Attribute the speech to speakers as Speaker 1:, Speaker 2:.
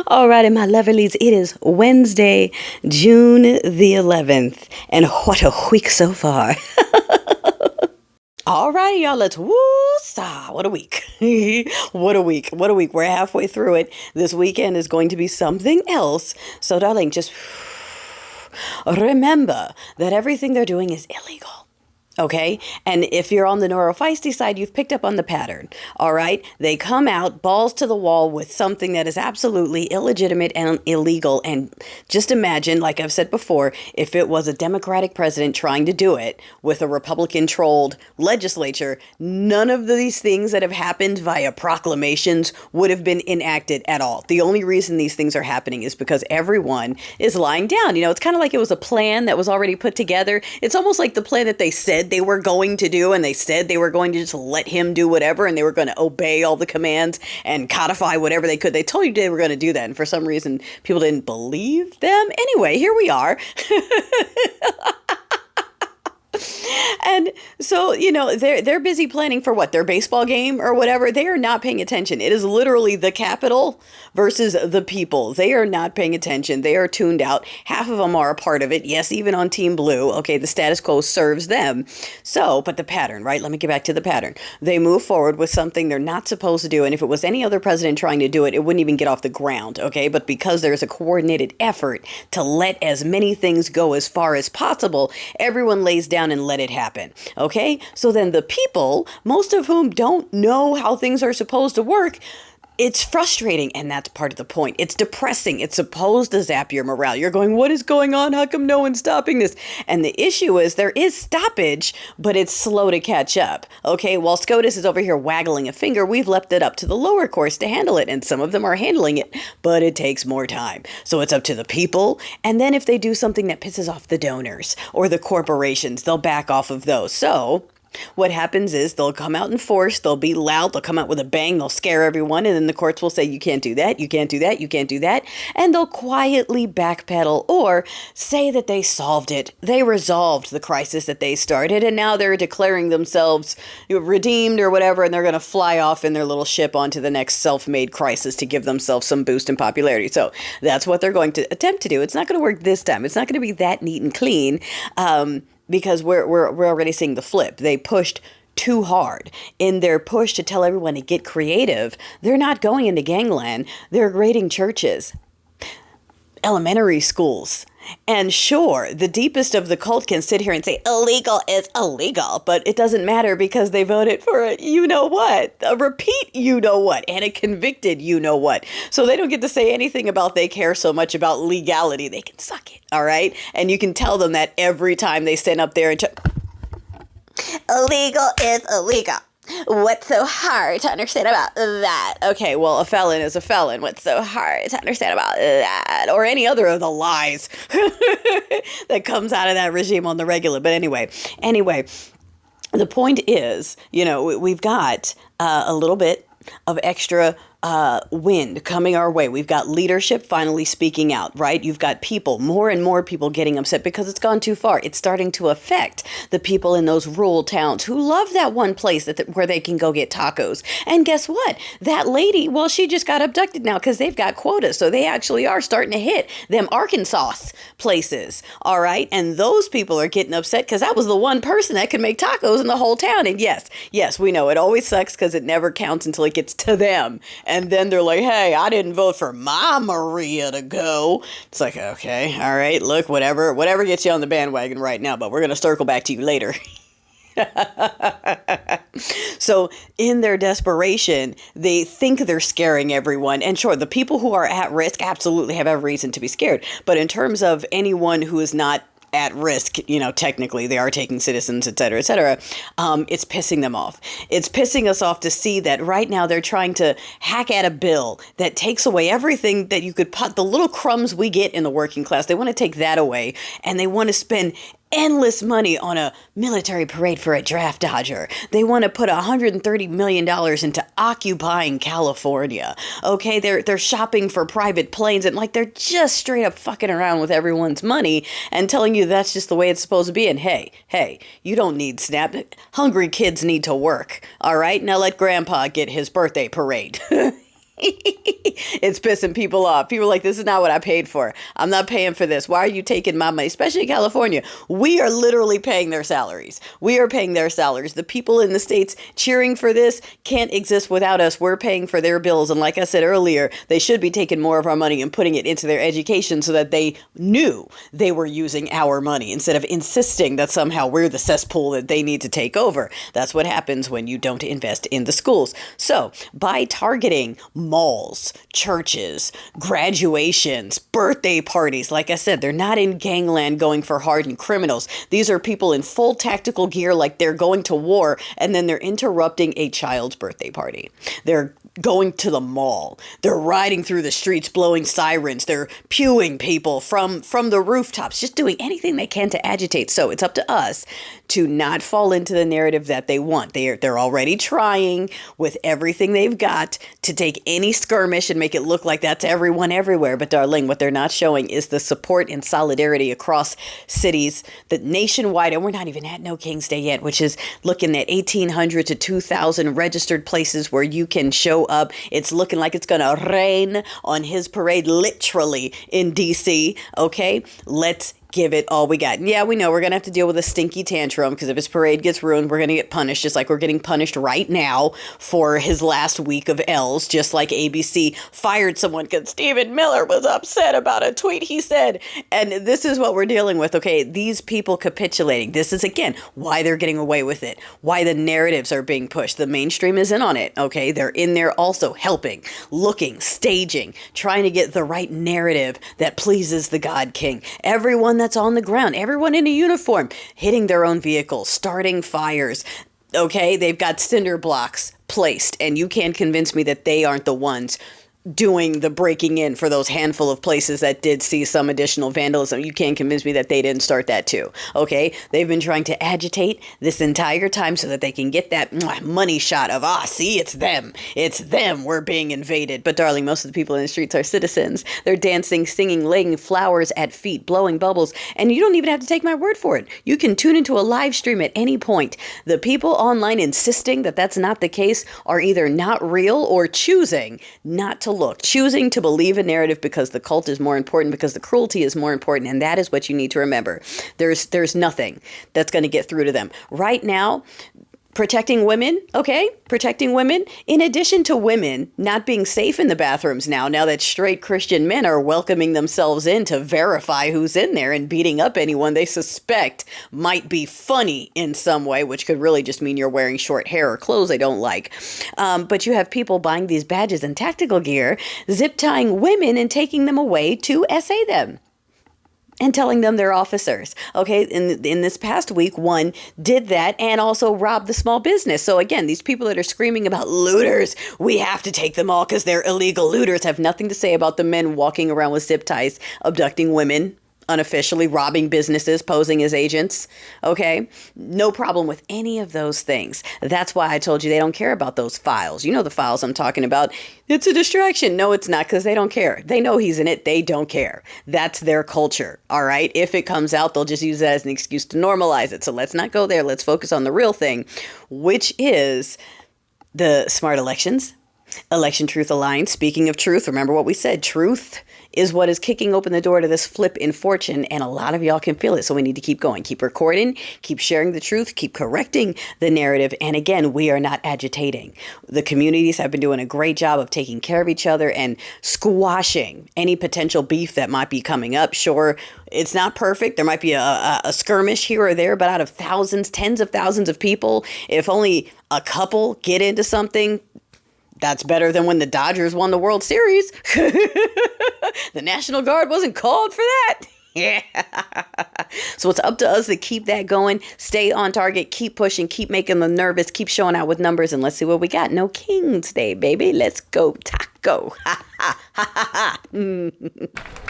Speaker 1: All right, my lovelies, it is Wednesday, June the 11th, and what a week so far. All right, y'all, let's woo-saw. What a week. What a week. What a week. We're halfway through it. This weekend is going to be something else. So, darling, just remember that everything they're doing is illegal. Okay. And if you're on the neurofeisty side, you've picked up on the pattern. All right. They come out balls to the wall with something that is absolutely illegitimate and illegal. And just imagine, like I've said before, if it was a Democratic president trying to do it with a Republican trolled legislature, none of these things that have happened via proclamations would have been enacted at all. The only reason these things are happening is because everyone is lying down. You know, it's kind of like it was a plan that was already put together. It's almost like the plan that they said they were going to do, and they said they were going to just let him do whatever, and they were going to obey all the commands and codify whatever they could. They told you they were going to do that, and for some reason people didn't believe them. Anyway, here we are. And so, you know, they're busy planning for what, their baseball game or whatever. They are not paying attention. It is literally the Capitol versus the people. They are not paying attention. They are tuned out. Half of them are a part of it. Yes, even on Team Blue. Okay, the status quo serves them. So, but the pattern, right? Let me get back to the pattern. They move forward with something they're not supposed to do. And if it was any other president trying to do it, it wouldn't even get off the ground. Okay, but because there's a coordinated effort to let as many things go as far as possible, everyone lays down and let it happen. Okay, so then the people, most of whom don't know how things are supposed to work, it's frustrating, and that's part of the point. It's depressing. It's supposed to zap your morale. You're going, what is going on? How come no one's stopping this? And the issue is there is stoppage, but it's slow to catch up. Okay, while SCOTUS is over here waggling a finger, we've left it up to the lower courts to handle it, and some of them are handling it, but it takes more time. So it's up to the people, and then if they do something that pisses off the donors or the corporations, they'll back off of those. So what happens is they'll come out in force, they'll be loud, they'll come out with a bang, they'll scare everyone, and then the courts will say, you can't do that, you can't do that, you can't do that, and they'll quietly backpedal or say that they solved it. They resolved the crisis that they started, and now they're declaring themselves redeemed or whatever, and they're going to fly off in their little ship onto the next self-made crisis to give themselves some boost in popularity. So that's what they're going to attempt to do. It's not going to work this time. It's not going to be that neat and clean. Because we're already seeing the flip. They pushed too hard. In their push to tell everyone to get creative, they're not going into gangland. They're raiding churches, elementary schools. And sure, the deepest of the cult can sit here and say illegal is illegal, but it doesn't matter because they voted for a you-know-what, a repeat you-know-what, and a convicted you-know-what. So they don't get to say anything about they care so much about legality. They can suck it, all right? And you can tell them that every time they stand up there and illegal is illegal. What's so hard to understand about that? Okay, well, a felon is a felon. What's so hard to understand about that? Or any other of the lies that comes out of that regime on the regular. But anyway, the point is, you know, we've got a little bit of extra wind coming our way. We've got leadership finally speaking out, right? You've got people, more and more people getting upset because it's gone too far. It's starting to affect the people in those rural towns who love that one place where they can go get tacos. And guess what? That lady, well, she just got abducted now because they've got quotas. So they actually are starting to hit them Arkansas places. All right. And those people are getting upset because that was the one person that could make tacos in the whole town. And yes, we know it always sucks because it never counts until it gets to them. And then they're like, hey, I didn't vote for my Maria to go. It's like, okay, all right, look, whatever gets you on the bandwagon right now, but we're going to circle back to you later. So in their desperation, they think they're scaring everyone. And sure, the people who are at risk absolutely have every reason to be scared. But in terms of anyone who is not at risk, you know, technically they are taking citizens, et cetera, it's pissing them off. It's pissing us off to see that right now they're trying to hack at a bill that takes away everything that you could put, the little crumbs we get in the working class. They want to take that away, and they want to spend endless money on a military parade for a draft dodger. They want to put $130 million into occupying California. Okay, they're shopping for private planes, and like they're just straight up fucking around with everyone's money and telling you that's just the way it's supposed to be. And hey, you don't need SNAP. Hungry kids need to work. All right, now let Grandpa get his birthday parade. It's pissing people off. People are like, this is not what I paid for. I'm not paying for this. Why are you taking my money? Especially in California. We are literally paying their salaries. We are paying their salaries. The people in the states cheering for this can't exist without us. We're paying for their bills. And like I said earlier, they should be taking more of our money and putting it into their education so that they knew they were using our money instead of insisting that somehow we're the cesspool that they need to take over. That's what happens when you don't invest in the schools. So by targeting malls, churches, graduations, birthday parties. Like I said, they're not in gangland going for hardened criminals. These are people in full tactical gear like they're going to war, and then they're interrupting a child's birthday party. They're going to the mall. They're riding through the streets blowing sirens. They're pewing people from the rooftops, just doing anything they can to agitate. So it's up to us to not fall into the narrative that they want. They're already trying with everything they've got to take any skirmish and make it look like that's everyone everywhere. But darling, what they're not showing is the support and solidarity across cities, that nationwide, and we're not even at No King's Day yet, which is looking at 1,800 to 2,000 registered places where you can show up. It's looking like it's going to rain on his parade, literally in DC. Okay, let's give it all we got. And yeah, we know we're going to have to deal with a stinky tantrum because if his parade gets ruined, we're going to get punished just like we're getting punished right now for his last week of L's, just like ABC fired someone because Stephen Miller was upset about a tweet he said. And this is what we're dealing with, okay? These people capitulating. This is, again, why they're getting away with it, why the narratives are being pushed. The mainstream is in on it, okay? They're in there also helping, looking, staging, trying to get the right narrative that pleases the God King. Everyone that's on the ground, everyone in a uniform, hitting their own vehicles, starting fires. Okay, they've got cinder blocks placed, and you can't convince me that they aren't the ones doing the breaking in for those handful of places that did see some additional vandalism. You can't convince me that they didn't start that too. Okay, they've been trying to agitate this entire time so that they can get that money shot of, see, it's them, we're being invaded. But darling, most of the people in the streets are citizens. They're dancing, singing, laying flowers at feet, blowing bubbles, and you don't even have to take my word for it. You can tune into a live stream at any point. The people online insisting that that's not the case are either not real or choosing not to look, choosing to believe a narrative because the cult is more important, because the cruelty is more important, and that is what you need to remember. There's nothing that's going to get through to them. Right now, protecting women, okay? Protecting women, in addition to women not being safe in the bathrooms now that straight Christian men are welcoming themselves in to verify who's in there and beating up anyone they suspect might be funny in some way, which could really just mean you're wearing short hair or clothes they don't like. But you have people buying these badges and tactical gear, zip tying women and taking them away to essay them and telling them they're officers. Okay, in this past week, one did that and also robbed the small business. So again, these people that are screaming about looters, we have to take them all because they're illegal looters, have nothing to say about the men walking around with zip ties, abducting women, unofficially robbing businesses, posing as agents. Okay, no problem with any of those things. That's why I told you they don't care about those files. You know the files I'm talking about. It's a distraction. No, it's not, because they don't care. They know he's in it. They don't care. That's their culture. All right. If it comes out, they'll just use that as an excuse to normalize it. So let's not go there. Let's focus on the real thing, which is the smart elections. Election Truth Alliance. Speaking of truth, remember what we said. Truth is what is kicking open the door to this flip in fortune, and a lot of y'all can feel it. So we need to keep going, keep recording, keep sharing the truth, keep correcting the narrative. And again, we are not agitating. The communities have been doing a great job of taking care of each other and squashing any potential beef that might be coming up. Sure, it's not perfect. There might be a skirmish here or there, but out of thousands, tens of thousands of people, if only a couple get into something, that's better than when the Dodgers won the World Series. The National Guard wasn't called for that. Yeah. So it's up to us to keep that going, stay on target, keep pushing, keep making them nervous, keep showing out with numbers, and let's see what we got. No King's Day, baby. Let's go taco. Ha ha ha ha.